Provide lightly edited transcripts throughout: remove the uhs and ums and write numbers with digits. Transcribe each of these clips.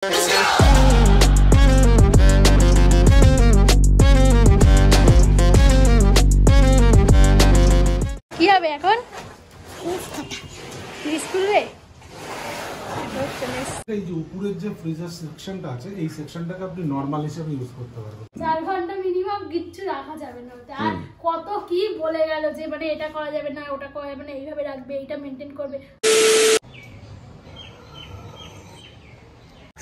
কি হবে এখন? স্কুলে এই যে উপরের যে ফ্রিজার সেকশনটা আছে এই সেকশনটাকে আপনি নরমাল হিসেবে ইউজ করতে পারবেন। 4 ঘন্টা মিনিমাম কিচ্ছু রাখা যাবে না। আর কত কি বলে গেল যে মানে এটা করা যাবে না, ওটা করা যাবে না, এইভাবে রাখবে, এটা মেনটেন করবে।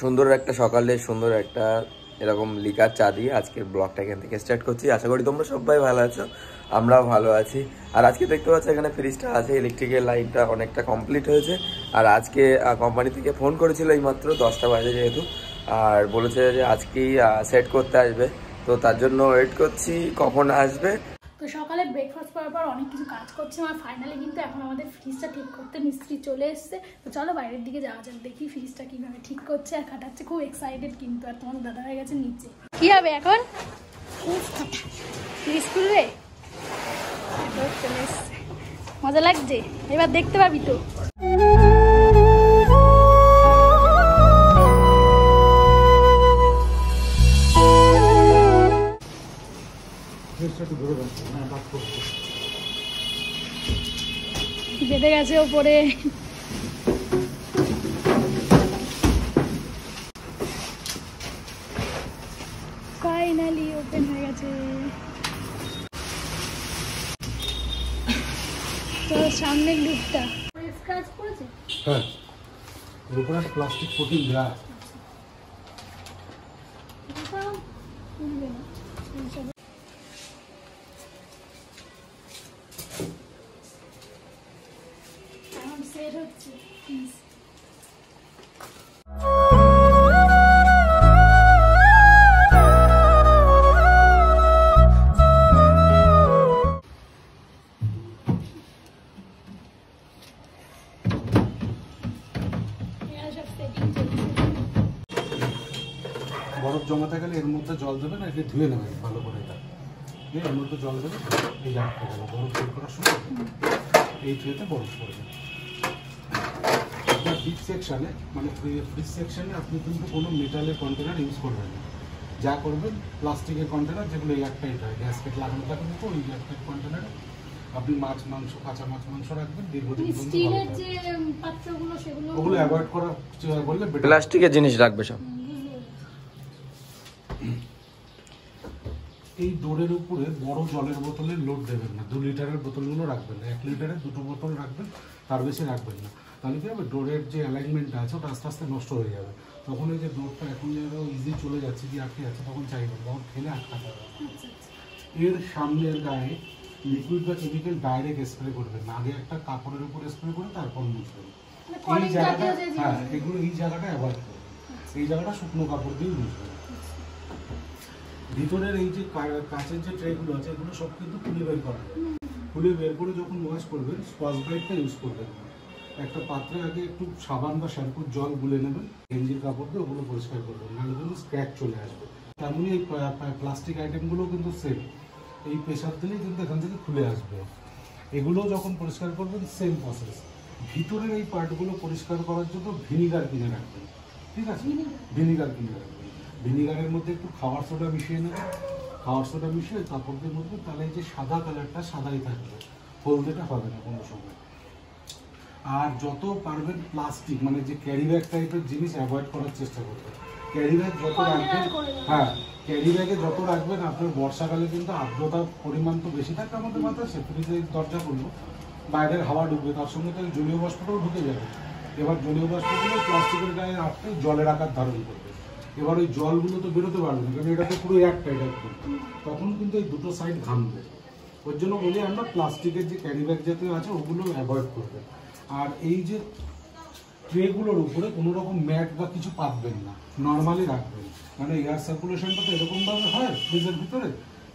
সুন্দর একটা সকালে সুন্দর একটা এরকম লিকার চা দিয়ে আজকের ব্লগটা এখান থেকে স্টার্ট করছি। আশা করি তোমরা সবাই ভালো আছো, আমরাও ভালো আছি। আর আজকে দেখতে পাচ্ছ এখানে ফ্রিজটা আছে, ইলেকট্রিকের লাইনটা অনেকটা কমপ্লিট হয়েছে। আর আজকে কোম্পানি থেকে ফোন করেছিল এই মাত্র 10টা বাজে যেহেতু, আর বলেছে যে আজকেই সেট করতে আসবে, তো তার জন্য ওয়েট করছি কখন আসবে। তো সকালে ব্রেকফাস্ট করার পর অনেক কিছু কাজ করছে আর ফাইনালি কিন্তু এখন আমাদের ফ্রিজটা ঠিক করতে মিস্ত্রি চলে এসছে। তো চলো বাইরের দিকে যাওয়া যাক, দেখি ফ্রিজটা কিভাবে ঠিক করছে আর কাটাচ্ছে। খুব এক্সাইটেড কিন্তু। আর তোমার দাদা হয়ে গেছে নিচে। কি হবে এখন? ফ্রিজ খুলবে? চলে এসছে, মজা লাগছে। এবার দেখতে পাবি তো। বেঁধে গেছে ওপরে। ফাইনালি ওপেন হয়ে গেছে। তো সামনের লুকটা স্ক্র্যাচ করেছে। হ্যাঁ, এর উপরে একটা প্লাস্টিক কোটিং দেওয়া আছে। সেট হচ্ছে। বরফ জমাতে গেলে এর মধ্যে জল দেবে না, এটা ধুয়ে নেবেন ভালো করে। এটা এর মধ্যে জল দেবে, এই জায়গাটা গেল বরফ বের করার সময় এই ট্রেতে বরফ করবে। আপনার ডিপ সেকশানে মানে ফ্রিজ সেকশানে আপনি কিন্তু কোনো মেটালের কন্টেনার ইউজ করবেন না। যা করবেন প্লাস্টিকের কন্টেনার, যেগুলো এয়ারটাইট হয়, গ্যাসকেট লাগানো থাকে তো ওই এয়ারটাইট কন্টেনারে আপনি মাছ মাংস, কাঁচা মাছ মাংস রাখবেন দীর্ঘদিন পর্যন্ত। স্টিলের যে পাত্রগুলো সেগুলো ওগুলো অ্যাভয়েড করা বললে প্লাস্টিকের জিনিস রাখবে সব। এই ডোরের উপরে বড় জলের বোতলের লোড দেবেন না। 2 লিটারের বোতলগুলো রাখবেন না, 1 লিটারের 2টো বোতল রাখবেন, তার বেশি রাখবেন না। তাহলে কি হবে, ডোরের যে অ্যালাইনমেন্টটা আছে ওটা আস্তে আস্তে নষ্ট হয়ে যাবে। তখন এই যে ডোরটা এখন যেন ইজি চলে যাচ্ছে কি আটকে যাচ্ছে, তখন চাইবেন, তখন ফেলে আটকাতে হবে। এর সামনের গায়ে লিকুইড বা কেমিক্যাল ডাইরেক্ট স্প্রে করবেন না, আগে একটা কাপড়ের উপর স্প্রে করে তারপর মুছবেন। এই জায়গাটা, হ্যাঁ, এগুলো এই জায়গাটা অ্যাভয়েড করবেন। এই জায়গাটা শুকনো কাপড় দিয়ে মুছবেন। ভিতরের এই যে কাঁচের যে ট্রেগুলো আছে এগুলো সব কিন্তু খুলে বের করা যায়। খুলে বের করে যখন ওয়াশ করবেন স্কচ ব্রাইটটা ইউজ করবেন। একটা পাত্রে আগে একটু সাবান বা শ্যাম্পুর জল গুলে নেবেন, গেঞ্জির কাপড় দিয়ে ওগুলো পরিষ্কার করবেন, নাহলে কিন্তু স্ক্র্যাচ চলে আসবে। তেমনই এই প্লাস্টিক আইটেমগুলো কিন্তু সেম, এই প্রেশার দিলেই কিন্তু এখান থেকে খুলে আসবে। এগুলো যখন পরিষ্কার করবেন সেম প্রসেস। ভিতরের এই পার্টগুলো পরিষ্কার করার জন্য ভিনিগার কিনে রাখবেন, ঠিক আছে? ভিনিগার কিনে রাখবেন। ভিনিগারের মধ্যে একটু খাওয়ার সোডা মিশিয়ে নেবেন, খাওয়ার সোডা মিশিয়ে কাপড় দিয়ে মধ্যে, তাহলে এই যে সাদা কালারটা সাদাই থাকবে, হলদেটা হবে না কোনো সময়। আর যত পারবেন প্লাস্টিক মানে যে ক্যারি ব্যাগ টাইপের জিনিস অ্যাভয়েড করার চেষ্টা করবেন। ক্যারি ব্যাগ যত রাখবেন, হ্যাঁ, ক্যারি ব্যাগে যত রাখবেন, আপনার বর্ষাকালে কিন্তু আর্দ্রতার পরিমাণ তো বেশি থাকে আমাদের বাতাসে, ফ্রিজের দরজা করলো বাইরের হাওয়া ঢুকবে, তার সঙ্গে তো জলীয় বাষ্পটাও ঢুকে যাবে। এবার জলীয় বাষ্পগুলো প্লাস্টিকের গায়ে রাখতে জলের আকার ধারণ করবে। এবার ওই জলগুলো তো বেরোতে পারবে না, কারণ এটা তো পুরো এয়ারটাইট একদম, তখন কিন্তু এই দুটো সাইড ঘামবে। ওর জন্য বলি আমরা প্লাস্টিকের যে ক্যারি ব্যাগ জাতীয় আছে ওগুলো অ্যাভয়েড করবেন। আর এই যে ট্রেগুলোর উপরে কোনো রকম ম্যাট বা কিছু পাতবেন না, নর্মালি রাখবেন, মানে এয়ার সার্কুলেশনটা তো এরকমভাবে হয় ফ্রিজের ভিতরে।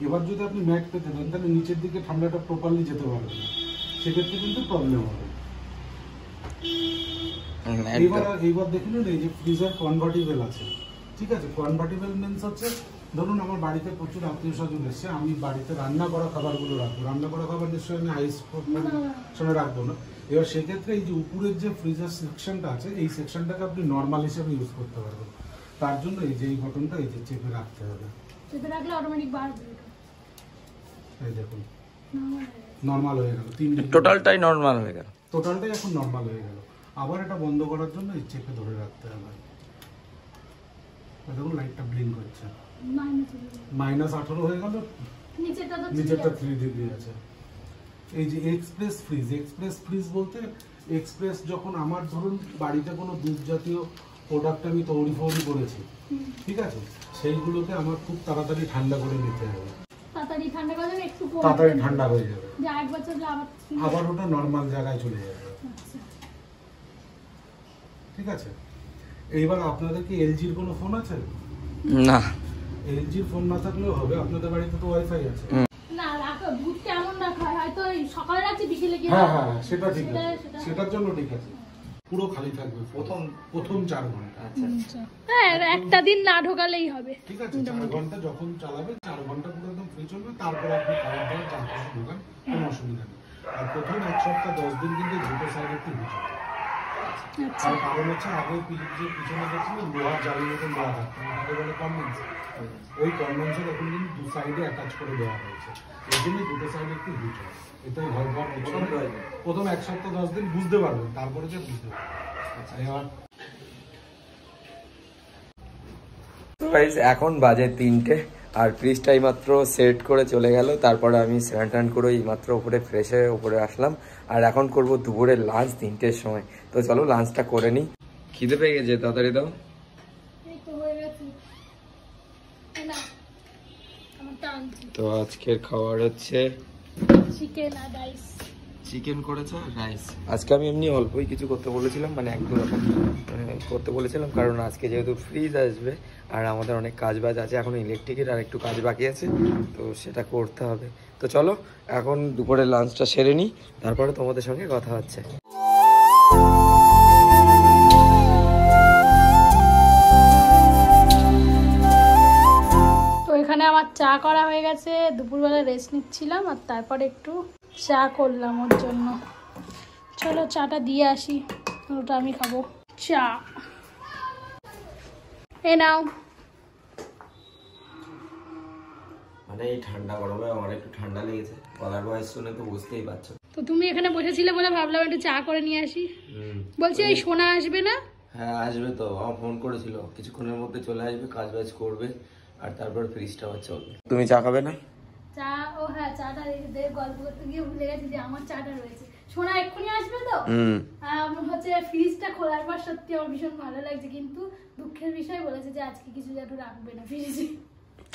এবার যদি আপনি ম্যাট পেতে দেন তাহলে নিচের দিকে ঠান্ডাটা প্রপারলি যেতে পারবে না, সেক্ষেত্রে কিন্তু প্রবলেম হবে। এইবার দেখুন এই যে ফ্রিজার কনভার্টিবল আছে, ঠিক আছে? কনভার্টিবল মিনস হচ্ছে, ধরুন আমার বাড়িতে প্রচুর আত্মীয় স্বজন এসছে, আমি বাড়িতে রান্না করা খাবারগুলো রাখবো, রান্না করা খাবার নিশ্চয়ই আমি আইস সঙ্গে রাখবো না। এবার সেক্ষেত্রে এই যে উপরের যে ফ্রিজার সেকশনটা আছে এই সেকশনটাকে আপনি নর্মাল হিসেবে ইউজ করতে পারবেন। তার জন্য এই যে এই বটনটা এই যে চেপে রাখতে হবে, চেপে রাখলে অটোমেটিক বাড়বে। এই দেখুন নরমাল হয়ে গেল, 3 ডিগ্রি টোটালটাই নরমাল হয়ে গেল, টোটালটাই এখন নরমাল হয়ে গেল। আবার এটা বন্ধ করার জন্য এই চেপে ধরে রাখতে হবে। দেখুন লাইটটা ব্লিঙ্ক হচ্ছে, -18 হয়ে গেল, নিচেরটা 3 ডিগ্রি আছে। এই যে এক্সপ্রেস ফ্রিজ বলতে এক্সপ্রেস যখন আমার ধরুন বাড়িতে কোনো দুধ জাতীয় প্রোডাক্ট আমি তৈরি করেছি, ঠিক আছে, সেইগুলোকে আমার খুব তাড়াতাড়ি ঠান্ডা করে নিতে হবে, তাড়াতাড়ি ঠান্ডা হয়ে যাবে, আবার ওটা নরমাল জায়গায় চলে যাবে। ঠিক আছে, এইবার আপনাদের কি এলজির কোনো ফোন আছে? না, এলজির ফোন না থাকলেও হবে, আপনাদের বাড়িতে তো ওয়াইফাই আছে। হ্যাঁ, সেটা ঠিক আছে, সেটার জন্য ঠিক আছে। পুরো খালি থাকবে প্রথম 4 ঘন্টা। একটা দিন না ঢোকালেই হবে, ঠিক আছে, 4 ঘন্টা যখন চালাবে 4 ঘন্টা পুরো একদম ফ্রি চলবে, তারপরে আপনি খাবার দাবার যা কিছু ঢোকান, কোনো অসুবিধা নেই। আর প্রথম 1 সপ্তাহ 10 দিন কিন্তু দুটো সাইড একটু বুঝে, তার কারণ হচ্ছে আগে যে পিছনে দেখছিলেন লোহার জালির মতন দেওয়া থাকতো, আমাদের বলে কনডেন্সার, ওই কনডেন্সার এখন কিন্তু 2 সাইডে অ্যাটাচ করে দেওয়া হয়েছে, এই জন্য দুটো সাইডে একটু বুঝে। এটাই প্রথম 1 সপ্তাহ 10 দিন বুঝতে পারবেন, তারপরে যে বুঝতে পারবেন। এখন বাজে 3টে, আর ফ্রিজটাই মাত্র সেট করে চলে গেল। তারপরে আমি স্নান টান করে মাত্র উপরে ফ্রেশ হয়ে উপরে আসলাম, আর এখন করব দুপুরের লাঞ্চ 3টের সময়। তো চলো লাঞ্চটা করে নিই, খিদে পেয়ে গেছে, তাড়াতাড়ি দাও। তো আজকের খাবার হচ্ছে চিকেন করেছে রাইস। আজকে আমি এমনি অল্পই কিছু করতে বলেছিলাম, মানে 1-2 রকম করতে বলেছিলাম, কারণ আজকে যেহেতু ফ্রিজ আসবে আর আমাদের অনেক কাজ বাজ আছে, এখন ইলেকট্রিকের আর একটু কাজ বাকি আছে, তো সেটা করতে হবে। তো চলো এখন দুপুরের লাঞ্চটা সেরে নিই, তারপরে তোমাদের সঙ্গে কথা হচ্ছে। তো এখানে আমার চা করা হয়ে গেছে, দুপুরবেলা রেস্ট নিচ্ছিলাম, আর তারপরে একটু চা করলাম ওর জন্য। চলো চাটা দিয়ে আসি, ওটা আমি খাবো। চা এ নাও। মানে এই ঠান্ডা গরমে আমার একটু ঠান্ডা লেগেছে, গলার ভয়েস শুনে তো বুঝতেই পারছো। তো তুমি এখানে বসেছিলে বলে ভাবলাম একটু চা করে নিয়ে আসি। বলছি এই সোনা আসবে না? হ্যাঁ আসবে তো, আমার ফোন করেছিল, কিছুক্ষণের মধ্যে চলে আসবে, কাজ বাজ করবে, আর তারপর ফ্রিজটা আবার চলবে। তুমি চা খাবে না? চা, ও হ্যাঁ চাটা গল্প করতে গিয়ে ভুলে গেছি যে আমার চাটা রয়েছে। সোনা এক্ষুনি আসবে তো, হচ্ছে ফ্রিজটা খোলার পর সত্যি আমার ভীষণ ভালো লাগছে, কিন্তু দুঃখের বিষয় বলেছে যে আজকে কিছু একটু রাখবে না ফ্রিজে।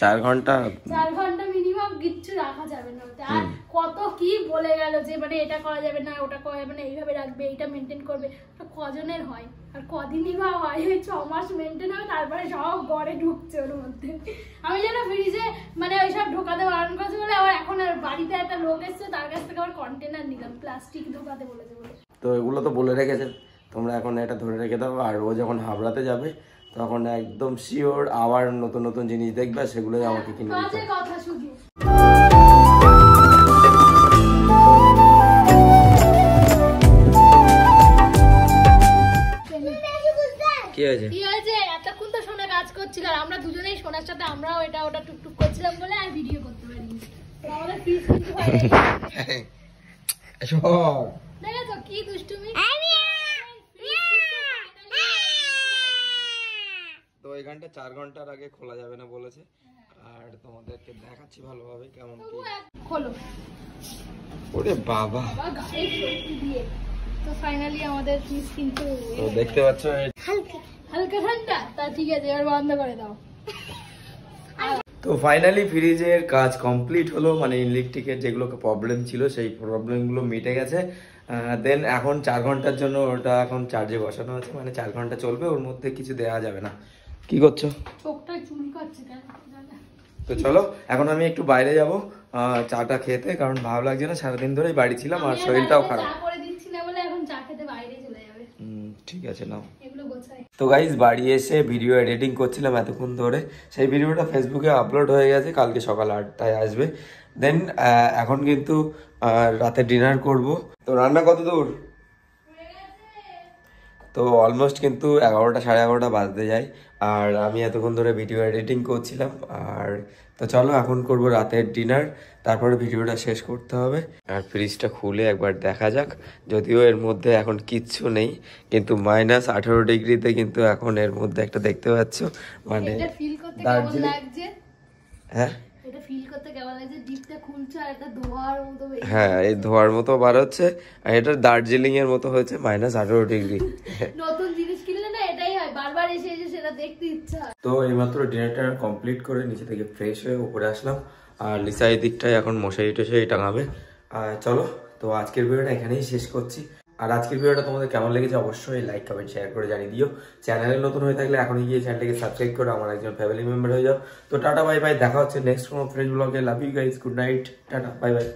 4 ঘন্টা মিনিমাম কিচ্ছু রাখা যাবে না। আর কত কি বলে গেল যে মানে এটা করা যাবে না, ওটা করা যাবে না, এইভাবে রাখবে, এটা মেনটেন করবে। কজনের হয় আর কদিনই বা হয়? 6 মাস মেনটেন হবে, তারপরে সব ঘরে ঢুকছে ওর মধ্যে। আমি যেন ফ্রিজে মানে ওইসব ঢোকাতে বারণ করছি বলে আবার এখন আর বাড়িতে একটা লোক এসছে, তার কাছ থেকে আবার কন্টেনার নিলাম, প্লাস্টিক ঢোকাতে বলেছে বলে। তো এগুলো তো বলে রেখেছে, তোমরা এখন এটা ধরে রেখে দাও, আর ও যখন হাবড়াতে যাবে তখন একদম শিওর আবার নতুন নতুন জিনিস দেখবে, সেগুলোই আমাকে কিনে দিতে হবে। কথা শুধু কি হয়েছে? এতক্ষণ তো সোনা কাজ করছিল, আর আমরা দুজনেই সোনার সাথে আমরাও এটা ওটা টুকটুক করছিলাম বলে আর ভিডিও করতে পারিনি। আমাদের ফ্রিজ কিন্তু দেখেছো কি দুষ্টুমি। তো এখানটা 4 ঘন্টার আগে খোলা যাবে না বলেছে, আর তোমাদেরকে দেখাচ্ছি ভালোভাবে কেমন কি। খোলো। ওরে বাবা, তো ফাইনালি আমাদের ফ্রিজ কিন্তু তো দেখতে পাচ্ছ হালকা ঠান্ডা। তা ঠিক আছে, এবার বন্ধ করে দাও। তো ফাইনালি ফ্রিজের কাজ কমপ্লিট হলো, মানে ইলেকট্রিকের যেগুলো প্রবলেম ছিল সেই প্রবলেমগুলো মিটে গেছে। দেন এখন 4 ঘন্টার জন্য ওটা এখন চার্জে বসানো আছে, মানে 4 ঘন্টা চলবে, ওর মধ্যে কিছু দেওয়া যাবে না। কি করছো? চোখটা চুলকাচ্ছে কেন? তো চলো এখন আমি একটু বাইরে যাব চাটা খেতে, কারণ ভালো লাগছে না, সারাদিন ধরেই বাড়ি ছিলাম আর শরীরটাও খারাপ। ঠিক আছে নাও। তো গাইজ বাড়ি এসে ভিডিও এডিটিং করছিলাম এতক্ষণ ধরে, সেই ভিডিওটা ফেসবুকে আপলোড হয়ে গেছে, কালকে সকাল 8টায় আসবে। দেন এখন কিন্তু রাতে ডিনার করব। তো রান্না কত দূর? তো অলমোস্ট কিন্তু 11টা 11:30 বাজতে যায়, আর আমি এতক্ষণ ধরে ভিডিও এডিটিং করছিলাম। আর তো চলো এখন করব রাতের ডিনার, তারপরে ভিডিওটা শেষ করতে হবে। আর ফ্রিজটা খুলে একবার দেখা যাক, যদিও এর মধ্যে এখন কিচ্ছু নেই, কিন্তু -18 ডিগ্রিতে কিন্তু এখন এর মধ্যে একটা দেখতে পাচ্ছ মানে দার্জিলিং। হ্যাঁ এটা ফিল করতে কেমন লাগছে, ডিপটা খুলছে আর এটা ধোয়ার মতো। হ্যাঁ এই ধোয়ার মতো বার হচ্ছে, আর এটা দার্জিলিং এর মতো হয়েছে -18 ডিগ্রি। নতুন জিনিস কিনলে না এটাই হয়, বারবার এসে এসে সেটা দেখতে ইচ্ছা। তো এইমাত্র ডিনারটা কমপ্লিট করে নিচে থেকে ফ্রেশ হয়ে উপরে আসলাম, আর লিসা এই দিকটায় এখন মশারি টশারি টাঙাবে। আর চলো, তো আজকের ভিডিওটা এখানেই শেষ করছি। আর আজকের ভিডিওটা তোমাদের কেমন লেগেছে অবশ্যই লাইক কমেন্ট শেয়ার করে জানিয়ে দিও। চ্যানেলে নতুন হয়ে থাকলে এখনই গিয়ে চ্যানেলটাকে সাবস্ক্রাইব করে আমার একজন ফ্যামিলি মেম্বার হয়ে যাও। তো টাটা বাই বাই, দেখা হচ্ছে নেক্সট কোনো ফ্রেন্ড ব্লগে। Love you guys, good night, tata bye by.